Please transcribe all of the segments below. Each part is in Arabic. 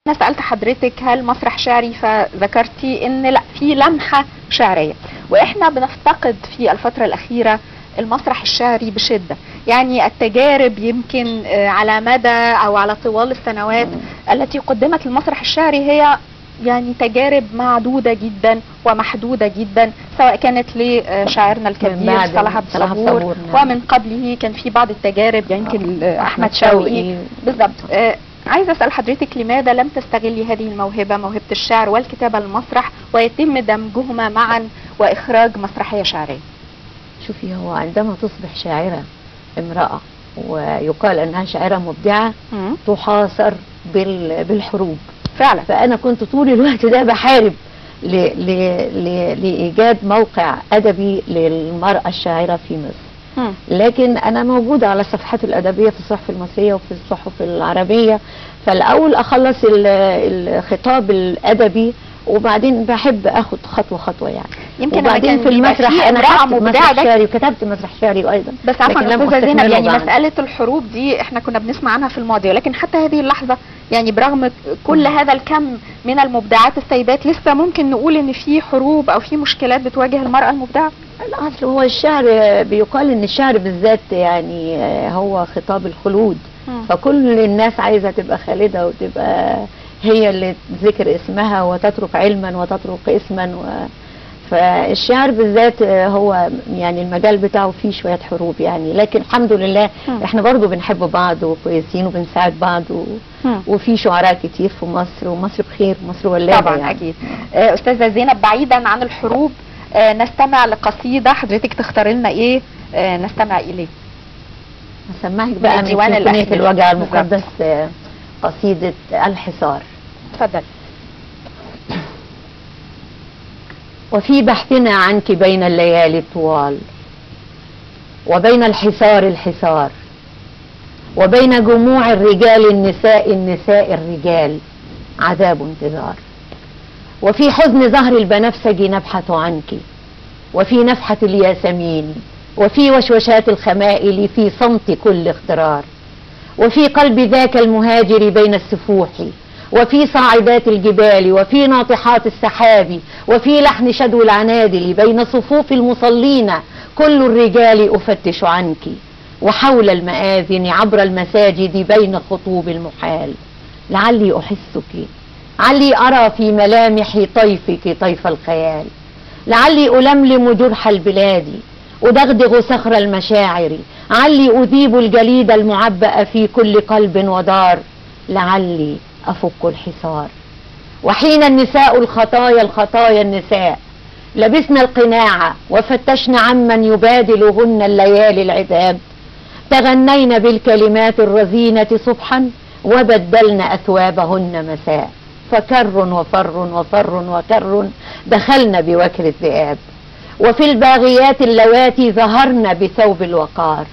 انا سألت حضرتك هل مسرح شعري، فذكرتي ان لا، في لمحة شعرية، واحنا بنفتقد في الفترة الأخيرة المسرح الشعري بشدة. يعني التجارب يمكن على مدى او على طوال السنوات التي قدمت المسرح الشعري هي يعني تجارب معدودة جدا ومحدودة جدا، سواء كانت لشاعرنا الكبير صلاح عبد الصبور، ومن قبله كان في بعض التجارب يمكن احمد شوقي. بالضبط. عايزة اسأل حضرتك لماذا لم تستغلي هذه الموهبة، موهبة الشعر والكتابة المسرح، ويتم دمجهما معا واخراج مسرحية شعرية؟ شوفي، هو عندما تصبح شاعرة امرأة ويقال انها شاعرة مبدعة تحاصر بالحروب فعلا. فانا كنت طول الوقت ده بحارب لايجاد موقع ادبي للمرأة الشاعرة في مصر. لكن انا موجودة على الصفحات الادبية في الصحف المصرية وفي الصحف العربية، فالاول اخلص الخطاب الادبي وبعدين بحب اخد خطوه خطوه يعني. يمكن وبعدين في المسرح انا كتبت مسرح شعري وكتبت مسرح شعري ايضا. بس عفوا استاذه زينب، يعني مساله الحروب دي احنا كنا بنسمع عنها في الماضي، ولكن حتى هذه اللحظه يعني برغم كل هذا الكم من المبدعات السيدات لسه ممكن نقول ان في حروب او في مشكلات بتواجه المراه المبدعه. الاصل هو الشعر، بيقال ان الشعر بالذات يعني هو خطاب الخلود، فكل الناس عايزه تبقى خالده وتبقى هي اللي تذكر اسمها وتترك علما وتترك اسما فالشعر بالذات هو يعني المجال بتاعه فيه شوية حروب يعني، لكن الحمد لله احنا برضو بنحب بعض وكويسين وبنساعد بعض وفي شعراء كتير في مصر، ومصر بخير، مصر ولاده طبعا يعني. اكيد. استاذة زينب، بعيدا عن الحروب نستمع لقصيدة، حضرتك تختار لنا ايه نستمع اليه؟ هسمعك بقى من سيمفونية الوجع المقدس قصيدة الحصار. اتفضل. وفي بحثنا عنك بين الليالي الطوال، وبين الحصار الحصار، وبين جموع الرجال النساء الرجال عذاب انتظار، وفي حزن زهر البنفسج نبحث عنك، وفي نفحة الياسمين، وفي وشوشات الخمائل، في صمت كل اخترار، وفي قلب ذاك المهاجر بين السفوح، وفي صاعدات الجبال، وفي ناطحات السحاب، وفي لحن شدو العنادل بين صفوف المصلين كل الرجال أفتش عنك، وحول المآذن عبر المساجد بين خطوب المحال، لعلي أحسك، لعلي أرى في ملامح طيفك طيف الخيال، لعلي ألملم جرح البلاد أدغدغ صخر المشاعر، لعلي أذيب الجليد المعبأ في كل قلب ودار، لعلي أفك الحصار. وحين النساء الخطايا النساء لبسن القناع وفتشن عمن يبادلهن الليالي العذاب، تغنين بالكلمات الرزينة صبحا وبدلن أثوابهن مساء، فكر وفر وفر وكر دخلن بوكر الذئاب، وفي الباغيات اللواتي ظهرن بثوب الوقار،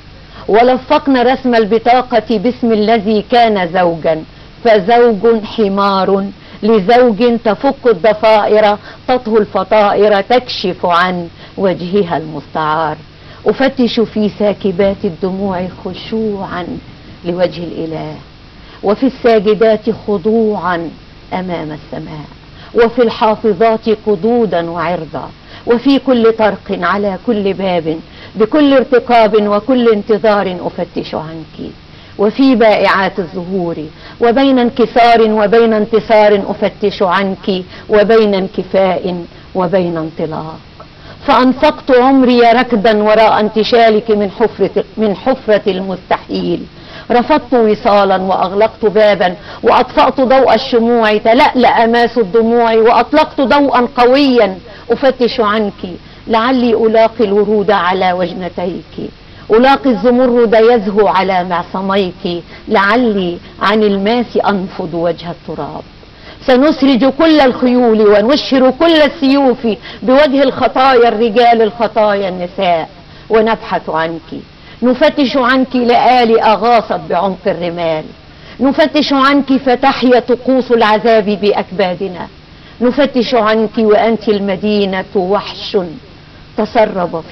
ولفقن رسم البطاقة باسم الذي كان زوجا، فزوج حمار لزوج تفك الضفائر تطهو الفطائر تكشف عن وجهها المستعار، أفتش في ساكبات الدموع خشوعا لوجه الإله، وفي الساجدات خضوعا أمام السماء، وفي الحافظات قدودا وعرضا، وفي كل طرق على كل باب بكل ارتقاب وكل انتظار أفتش عنك، وفي بائعات الزهور وبين انكسار وبين انتصار أفتش عنك، وبين انكفاء وبين انطلاق، فأنفقت عمري ركضا وراء انتشالك من حفرة المستحيل، رفضت وصالا وأغلقت بابا وأطفأت ضوء الشموع، تلألأ ماس الدموع وأطلقت ضوءا قويا أفتش عنك، لعلي ألاقي الورود على وجنتيك، ألاقي الزمرد يزهو على معصميك، لعلي عن الماس أنفض وجه التراب، سنسرج كل الخيول ونشهر كل السيوف بوجه الخطايا الرجال الخطايا النساء، ونبحث عنك، نفتش عنك لآلي أغاصت بعمق الرمال، نفتش عنك فتحيا طقوس العذاب بأكبادنا، نفتش عنك وأنت المدينة وحش تسرب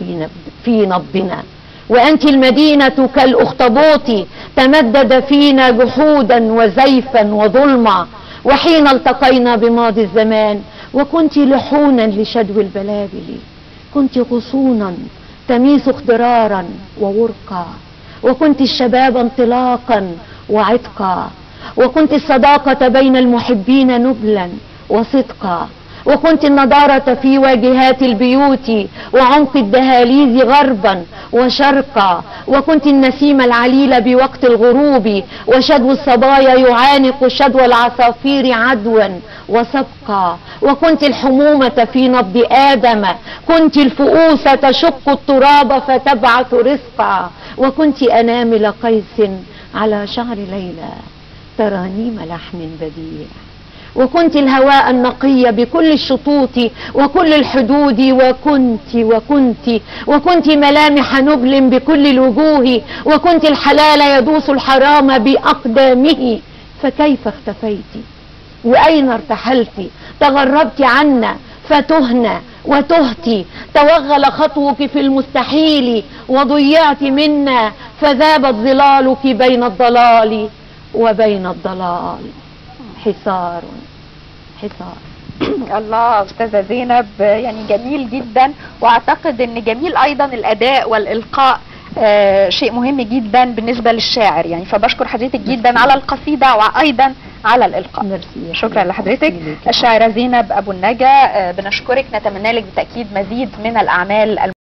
في نبضنا، وأنت المدينة كالأخطبوط تمدد فينا جحودا وزيفا وظلما، وحين التقينا بماضي الزمان وكنت لحونا لشدو البلابل، كنت غصونا تميس اخضرارا وورقا، وكنت الشباب انطلاقا وعتقا، وكنت الصداقة بين المحبين نبلا وصدقا، وكنت النضارة في واجهات البيوت وعمق الدهاليز غربا وشرقا، وكنت النسيم العليل بوقت الغروب، وشدو الصبايا يعانق شدو العصافير عدوا وسبقا، وكنت الحمومة في نبض آدم، كنت الفؤوس تشق التراب فتبعث رزقا، وكنت أنامل قيس على شعر ليلى ترانيم لحن بديع، وكنت الهواء النقي بكل الشطوط وكل الحدود، وكنت ملامح نبل بكل الوجوه، وكنت الحلال يدوس الحرام بأقدامه. فكيف اختفيت وأين ارتحلت؟ تغربت عنا فتهنا وتهتي، توغل خطوك في المستحيل وضيعت منا، فذابت ظلالك بين الضلال وبين الضلال. حصار الله استاذه زينب، يعني جميل جدا، واعتقد ان جميل ايضا الاداء والالقاء شيء مهم جدا بالنسبه للشاعر يعني، فبشكر حضرتك جدا على القصيده وايضا على الالقاء. شكرا لحضرتك. الشاعره زينب ابو النجا بنشكرك، نتمنى لك بالتاكيد مزيد من الاعمال